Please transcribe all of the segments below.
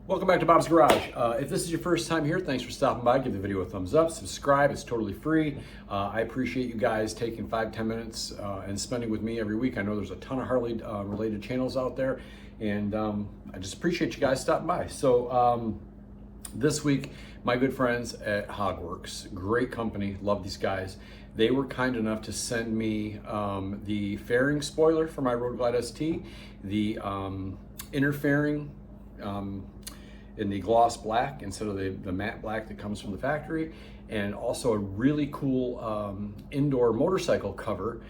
Welcome back to Bob's Garage. If this is your first time here, thanks for stopping by. Give the video a thumbs up, subscribe, it's totally free. I appreciate you guys taking 5-10 minutes and spending with me every week. I know there's a ton of Harley related channels out there, and I just appreciate you guys stopping by. So this week, my good friends at Hogworkz, great company, love these guys. They were kind enough to send me the fairing spoiler for my Road Glide ST, the inner fairing in the gloss black instead of the matte black that comes from the factory, and also a really cool indoor motorcycle cover,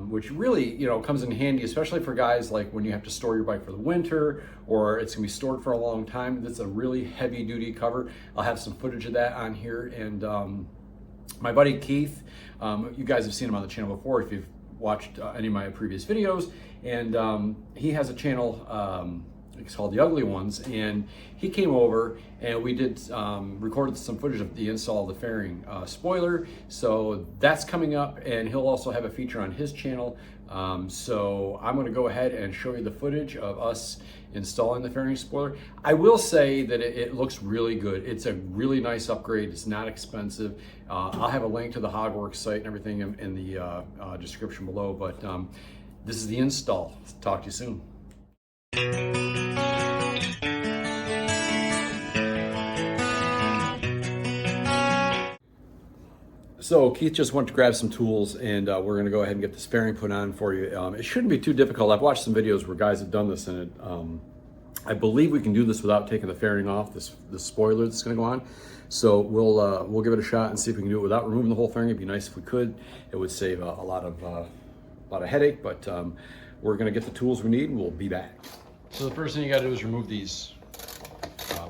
which really comes in handy, especially for guys like when you have to store your bike for the winter or it's gonna be stored for a long time. That's a really heavy duty cover. I'll have some footage of that on here. And my buddy Keith, you guys have seen him on the channel before if you've watched any of my previous videos, and he has a channel, it's called The Ugly Ones, and he came over and we did recorded some footage of the install of the fairing spoiler. So that's coming up, and he'll also have a feature on his channel. So I'm going to go ahead and show you the footage of us installing the fairing spoiler. I will say that it looks really good. It's a really nice upgrade. It's not expensive. I'll have a link to the Hogworkz site and everything in the description below, but this is the install. Talk to you soon. So Keith just went to grab some tools, and we're going to go ahead and get this fairing put on for you. It shouldn't be too difficult. I've watched some videos where guys have done this, and I believe we can do this without taking the fairing off, this spoiler that's going to go on. So we'll give it a shot and see if we can do it without removing the whole fairing. It'd be nice if we could. It would save a lot of headache, but we're going to get the tools we need, and we'll be back. So the first thing you got to do is remove these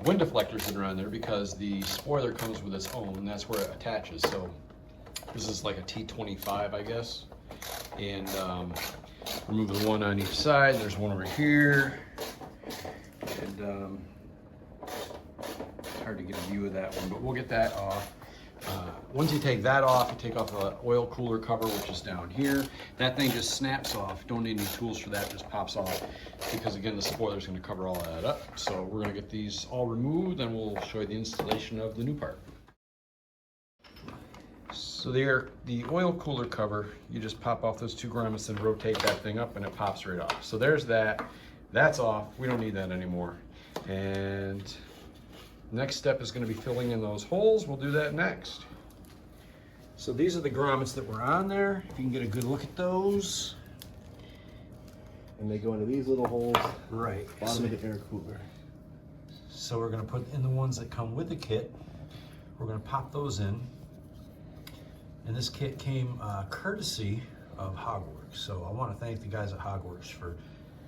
wind deflectors that are on there, because the spoiler comes with its own, and that's where it attaches. So this is like a T25, I guess. And remove the one on each side. There's one over here. And it's hard to get a view of that one, but we'll get that off. Once you take that off, you take off the oil cooler cover, which is down here. That thing just snaps off. Don't need any tools for that, just pops off, because again, the spoiler is going to cover all that up. So we're going to get these all removed, and we'll show you the installation of the new part. So the oil cooler cover, you just pop off those two grommets and rotate that thing up, and it pops right off. So there's that. That's off. We don't need that anymore. And next step is going to be filling in those holes. We'll do that next. So these are the grommets that were on there. If you can get a good look at those. And they go into these little holes. Right. Bottom of the air cooler. So we're going to put in the ones that come with the kit. We're going to pop those in. And this kit came courtesy of Hogworkz. So I want to thank the guys at Hogworkz for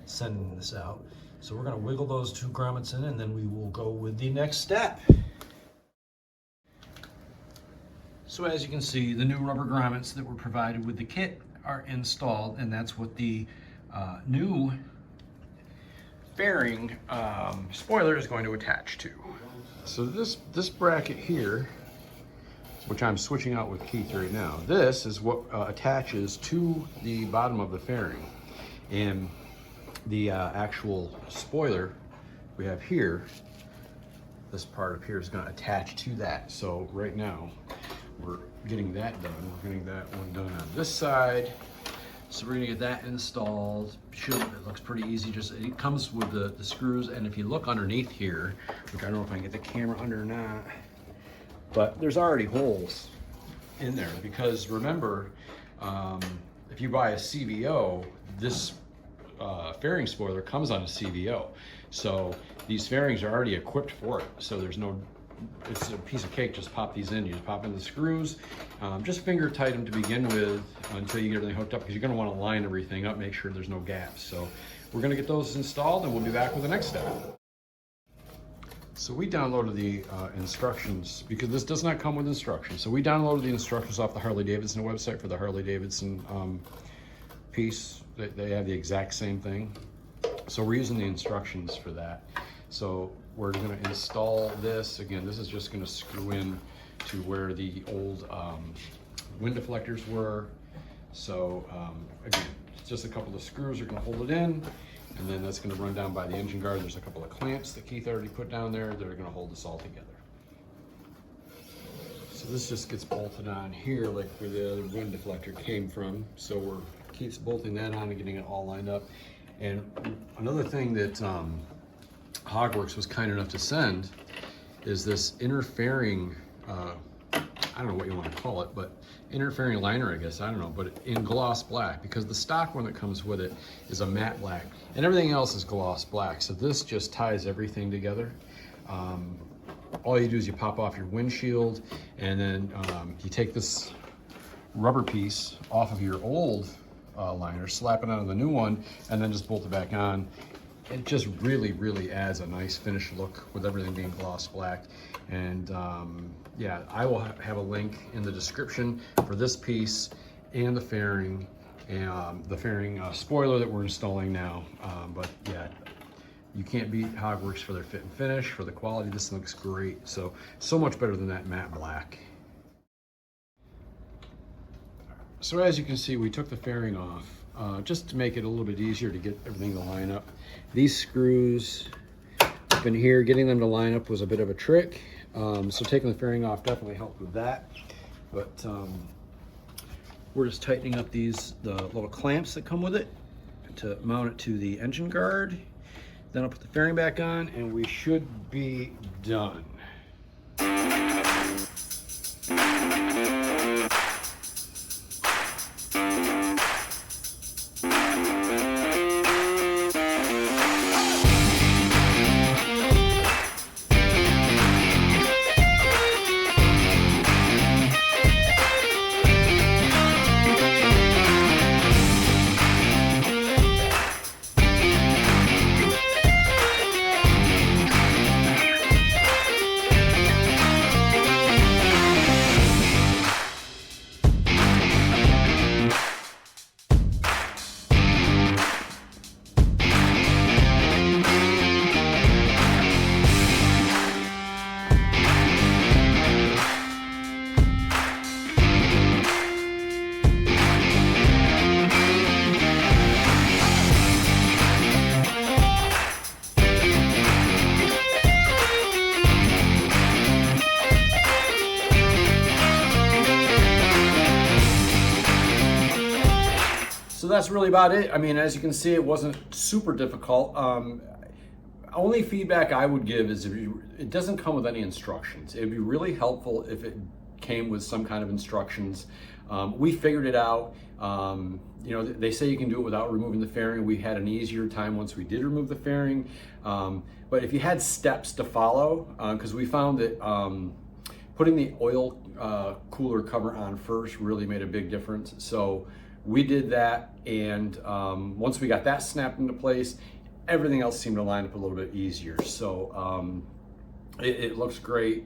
sending this out. So we're going to wiggle those two grommets in, and then we will go with the next step. So as you can see, the new rubber grommets that were provided with the kit are installed, and that's what the new fairing spoiler is going to attach to. So this bracket here, which I'm switching out with Keith right now, this is what attaches to the bottom of the fairing. And the actual spoiler we have here, this part up here is going to attach to that. So right now we're getting that done. We're getting that one done on this side. So we're going to get that installed. It looks pretty easy. Just it comes with the screws, and if you look underneath here, which I don't know if I can get the camera under or not, but there's already holes in there, because remember, if you buy a CVO, this fairing spoiler comes on a CVO. So these fairings are already equipped for it. So there's no, it's a piece of cake. Just pop these in. You just pop in the screws. Just finger tight them to begin with until you get everything hooked up, because you're going to want to line everything up, make sure there's no gaps. So we're going to get those installed, and we'll be back with the next step. So we downloaded the instructions, because this does not come with instructions. So we downloaded the instructions off the Harley-Davidson website for the Harley-Davidson piece. They have the exact same thing. So we're using the instructions for that. So we're going to install this. Again, this is just going to screw in to where the old wind deflectors were. So again, it's just a couple of screws are going to hold it in. And then that's gonna run down by the engine guard. There's a couple of clamps that Keith already put down there that are gonna hold this all together. So this just gets bolted on here like where the other wind deflector came from. So Keith's bolting that on and getting it all lined up. And another thing that Hogworkz was kind enough to send is this interfering, I don't know what you want to call it, but interfering liner, I guess, I don't know, but in gloss black, because the stock one that comes with it is a matte black and everything else is gloss black. So this just ties everything together. All you do is you pop off your windshield, and then you take this rubber piece off of your old liner, slap it onto the new one, and then just bolt it back on. It just really, really adds a nice finished look with everything being gloss black. And yeah, I will have a link in the description for this piece and the fairing and the fairing spoiler that we're installing now. But yeah, you can't beat Hogworkz for their fit and finish, for the quality. This looks great. So much better than that matte black. So as you can see, we took the fairing off just to make it a little bit easier to get everything to line up. These screws up in here, getting them to line up was a bit of a trick. So taking the fairing off definitely helped with that. But we're just tightening up the little clamps that come with it to mount it to the engine guard. Then I'll put the fairing back on and we should be done. So that's really about it. I mean, as you can see, it wasn't super difficult. Only feedback I would give is it doesn't come with any instructions. It'd be really helpful if it came with some kind of instructions. We figured it out. You know, they say you can do it without removing the fairing. We had an easier time once we did remove the fairing. But if you had steps to follow, because we found that putting the oil cooler cover on first really made a big difference. So we did that, and once we got that snapped into place, everything else seemed to line up a little bit easier. So it looks great.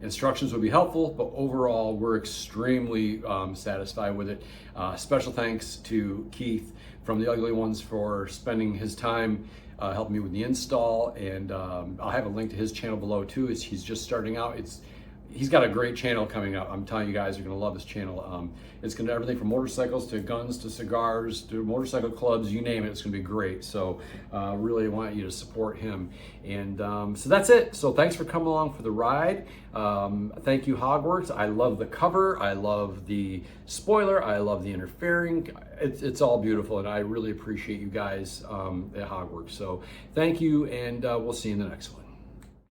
Instructions would be helpful, but overall we're extremely satisfied with it. Special thanks to Keith from The Ugly Ones for spending his time helping me with the install, and I'll have a link to his channel below too. He's just starting out. He's got a great channel coming up. I'm telling you guys, you're gonna love his channel. It's gonna do everything from motorcycles to guns to cigars to motorcycle clubs, you name it, it's gonna be great. So really want you to support him. And so that's it. So thanks for coming along for the ride. Thank you, Hogworkz. I love the cover, I love the spoiler, I love the interfering. It's all beautiful, and I really appreciate you guys at Hogworkz. So thank you, and we'll see you in the next one.